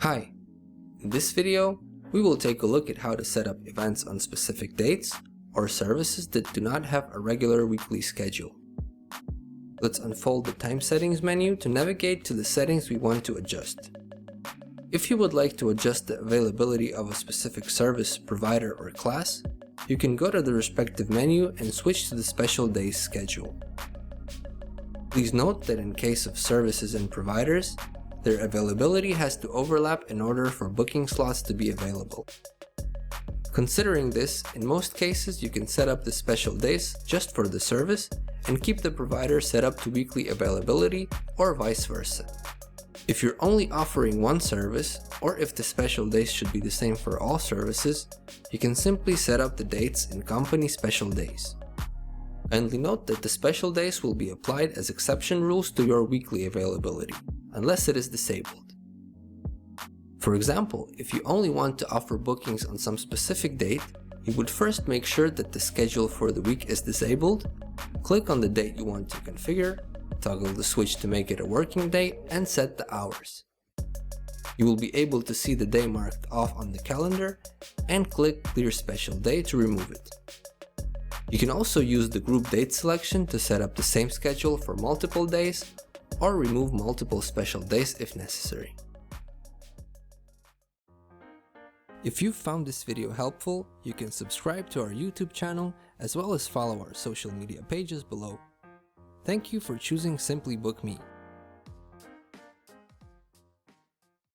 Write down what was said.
Hi, in this video, we will take a look at how to set up events on specific dates or services that do not have a regular weekly schedule. Let's unfold the time settings menu to navigate to the settings we want to adjust. If you would like to adjust the availability of a specific service, provider, or class, you can go to the respective menu and switch to the special days schedule. Please note that in case of services and providers, their availability has to overlap in order for booking slots to be available. Considering this, in most cases you can set up the special days just for the service and keep the provider set up to weekly availability or vice versa. If you're only offering one service, or if the special days should be the same for all services, you can simply set up the dates in company special days. Kindly note that the special days will be applied as exception rules to your weekly availability, unless it is disabled. For example, if you only want to offer bookings on some specific date, you would first make sure that the schedule for the week is disabled, click on the date you want to configure, toggle the switch to make it a working day, and set the hours. You will be able to see the day marked off on the calendar and click Clear Special Day to remove it. You can also use the group date selection to set up the same schedule for multiple days or remove multiple special days if necessary. If you found this video helpful, you can subscribe to our YouTube channel as well as follow our social media pages below. Thank you for choosing SimplyBook.me.